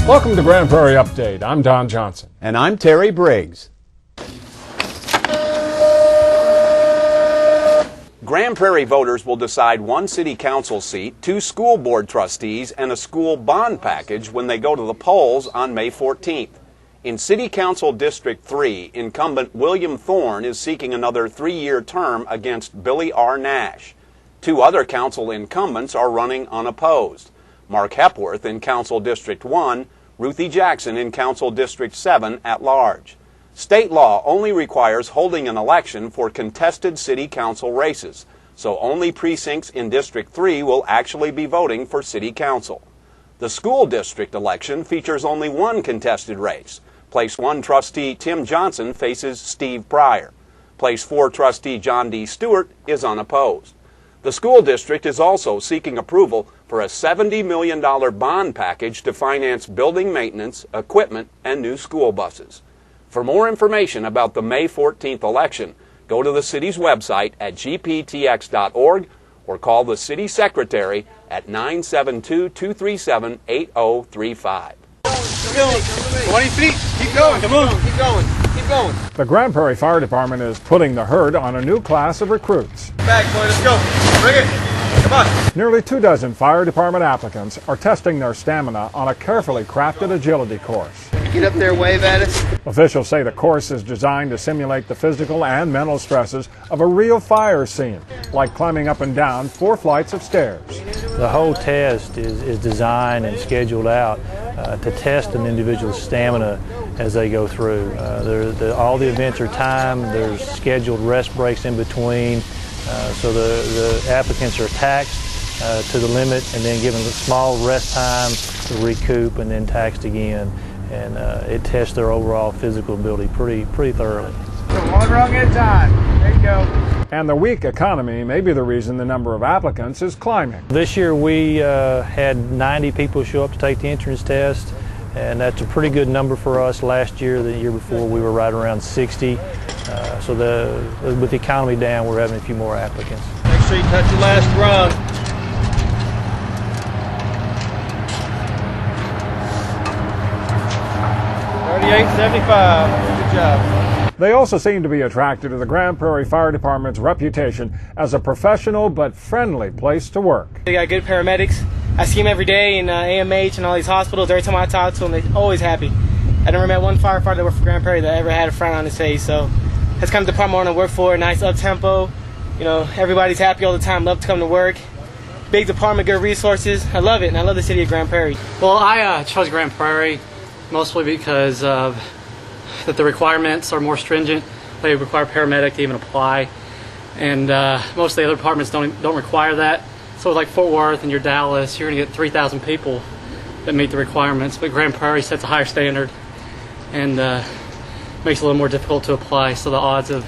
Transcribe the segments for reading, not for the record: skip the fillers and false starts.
Welcome to Grand Prairie Update. I'm Don Johnson. And I'm Terry Briggs. Grand Prairie voters will decide one city council seat, 2 school board trustees, and a school bond package when they go to the polls on May 14th. In City Council District 3, incumbent William Thorne is seeking another 3-year term against Billy R. Nash. 2 other council incumbents are running unopposed. Mark Hepworth in Council District 1, Ruthie Jackson in Council District 7 at large. State law only requires holding an election for contested city council races, so only precincts in District 3 will actually be voting for city council. The school district election features only one contested race. Place 1 trustee Tim Johnson faces Steve Pryor. Place 4 trustee John D. Stewart is unopposed. The school district is also seeking approval for a $70 million bond package to finance building maintenance, equipment, and new school buses. For more information about the May 14th election, go to the city's website at gptx.org or call the city secretary at 972-237-8035. 20 feet. Keep going. Come on. Keep going. Keep going. The Grand Prairie Fire Department is putting the herd on a new class of recruits. Back, boy. Let's go. Bring it. Come on. Nearly 2 dozen fire department applicants are testing their stamina on a carefully crafted agility course. Get up there, wave at us. Officials say the course is designed to simulate the physical and mental stresses of a real fire scene, like climbing up and down 4 flights of stairs. The whole test is designed and scheduled out to test an individual's stamina as they go through. All the events are timed. There's scheduled rest breaks in between. So the applicants are taxed to the limit and then given a small rest time to recoup and then taxed again. And it tests their overall physical ability pretty thoroughly. One rung at a time. There you go. And the weak economy may be the reason the number of applicants is climbing. This year we had 90 people show up to take the entrance test, and that's a pretty good number for us. Last year, the year before, we were right around 60. So with the economy down, we're having a few more applicants. Make sure you touch your last rung. $38.75. Good job. They also seem to be attracted to the Grand Prairie Fire Department's reputation as a professional but friendly place to work. They got good paramedics. I see them every day in AMH and all these hospitals. Every time I talk to them, they're always happy. I never met one firefighter that worked for Grand Prairie that ever had a frown on his face. So that's kind of the department I want to work for. Nice up-tempo. You know, everybody's happy all the time. Love to come to work. Big department, good resources. I love it, and I love the city of Grand Prairie. Well, I chose Grand Prairie mostly because of that the requirements are more stringent. They require paramedic to even apply, and most of the other departments don't require that. So like Fort Worth and your Dallas, you're going to get 3,000 people that meet the requirements, but Grand Prairie sets a higher standard and makes it a little more difficult to apply, so the odds of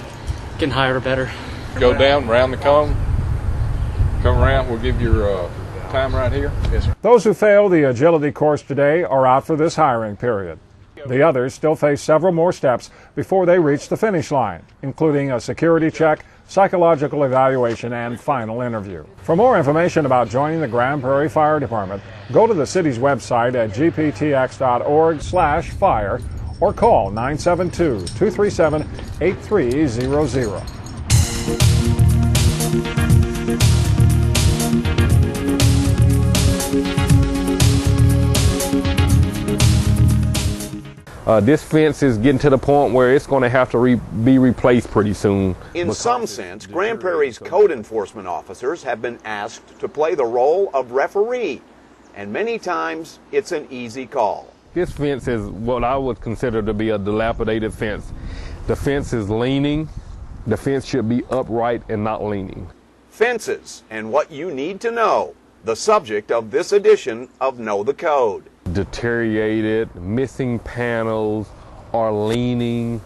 getting hired are better. Go down, round the cone, come around, we'll give your time right here. Yes, sir. Those who failed the agility course today are out for this hiring period. The others still face several more steps before they reach the finish line, including a security check, psychological evaluation, and final interview. For more information about joining the Grand Prairie Fire Department, go to the city's website at gptx.org/fire or call 972-237-8300. This fence is getting to the point where it's going to have to be replaced pretty soon. In some sense, Grand Prairie's code enforcement officers have been asked to play the role of referee, and many times it's an easy call. This fence is what I would consider to be a dilapidated fence. The fence is leaning. The fence should be upright and not leaning. Fences and what you need to know, the subject of this edition of Know the Code. Deteriorated, missing panels, or leaning,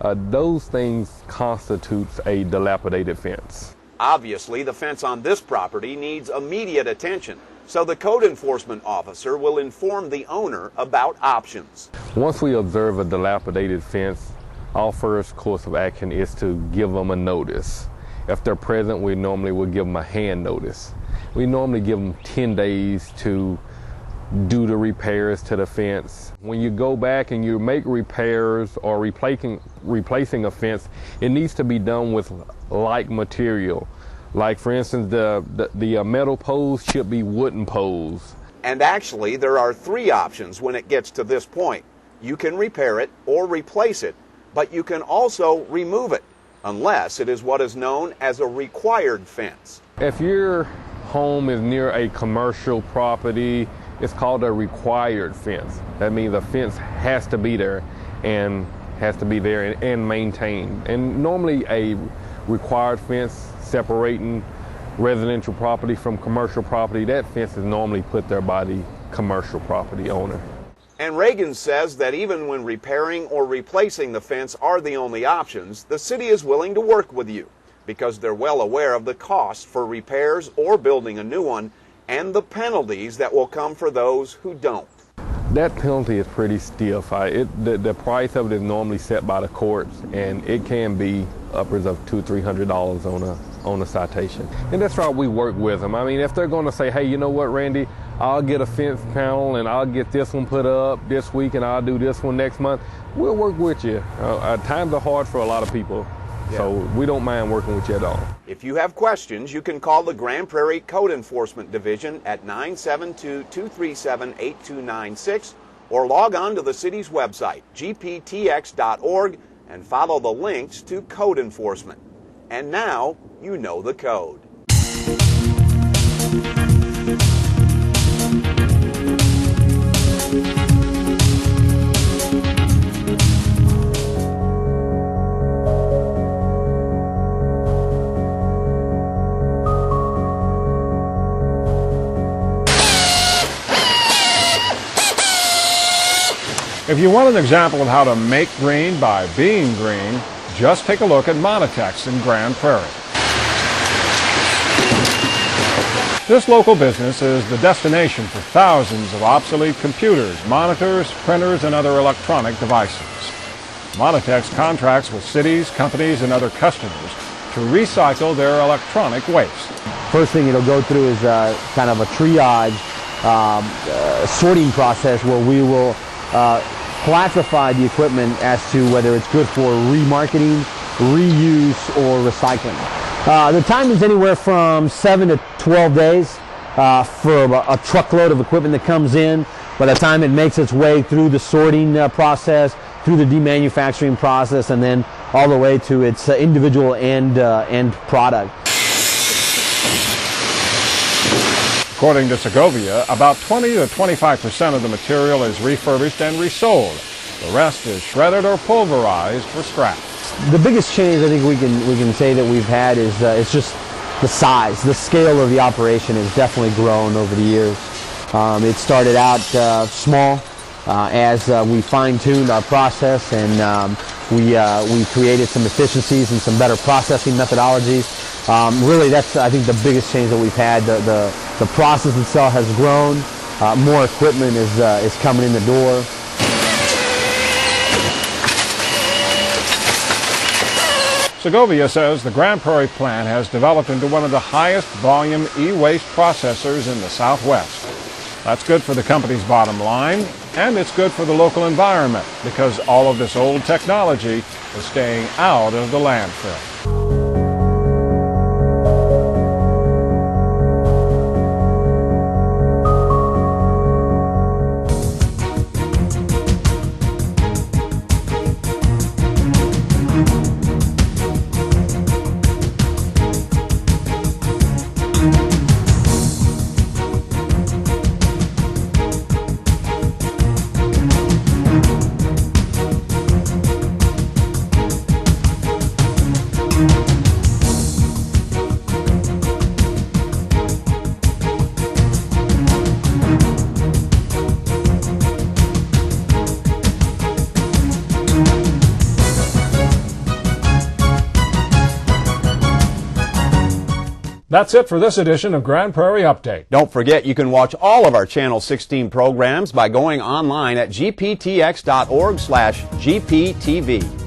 those things constitutes a dilapidated fence. Obviously, the fence on this property needs immediate attention, so the code enforcement officer will inform the owner about options. Once we observe a dilapidated fence, our first course of action is to give them a notice. If they're present, we normally will give them a hand notice. We normally give them 10 days to do the repairs to the fence. When you go back and you make repairs or replacing a fence, it needs to be done with like material. Like for instance, the metal poles should be wooden poles. And actually, there are 3 options when it gets to this point. You can repair it or replace it, but you can also remove it, unless it is what is known as a required fence. If your home is near a commercial property, it's called a required fence. That means a fence has to be there and maintained. And normally a required fence separating residential property from commercial property, that fence is normally put there by the commercial property owner. And Reagan says that even when repairing or replacing the fence are the only options, the city is willing to work with you because they're well aware of the cost for repairs or building a new one and the penalties that will come for those who don't. That penalty is pretty stiff. The price of it is normally set by the courts, and it can be upwards of $200-300 on a citation. And that's why we work with them. I mean, if they're going to say, hey, you know what, Randy, I'll get a fence panel and I'll get this one put up this week and I'll do this one next month, we'll work with you. Times are hard for a lot of people. Yeah. So we don't mind working with you at all. If you have questions, you can call the Grand Prairie Code Enforcement Division at 972-237-8296 or log on to the city's website, gptx.org, and follow the links to code enforcement. And now you know the code. If you want an example of how to make green by being green, just take a look at Monitex in Grand Prairie. This local business is the destination for thousands of obsolete computers, monitors, printers, and other electronic devices. Monitex contracts with cities, companies, and other customers to recycle their electronic waste. First thing it'll go through is kind of a triage sorting process where we will classify the equipment as to whether it's good for remarketing, reuse, or recycling. The time is anywhere from 7 to 12 days for a truckload of equipment that comes in. By the time it makes its way through the sorting process, through the demanufacturing process, and then all the way to its individual end product. According to Segovia, about 20 to 25% of the material is refurbished and resold. The rest is shredded or pulverized for scrap. The biggest change I think we can say that we've had is it's just the size. The scale of the operation has definitely grown over the years. It started out small as we fine-tuned our process, and we created some efficiencies and some better processing methodologies. Really, that's I think the biggest change that we've had. The process itself has grown. More equipment is coming in the door. Segovia says the Grand Prairie plant has developed into one of the highest volume e-waste processors in the Southwest. That's good for the company's bottom line, and it's good for the local environment because all of this old technology is staying out of the landfill. That's it for this edition of Grand Prairie Update. Don't forget you can watch all of our Channel 16 programs by going online at gptx.org/GPTV.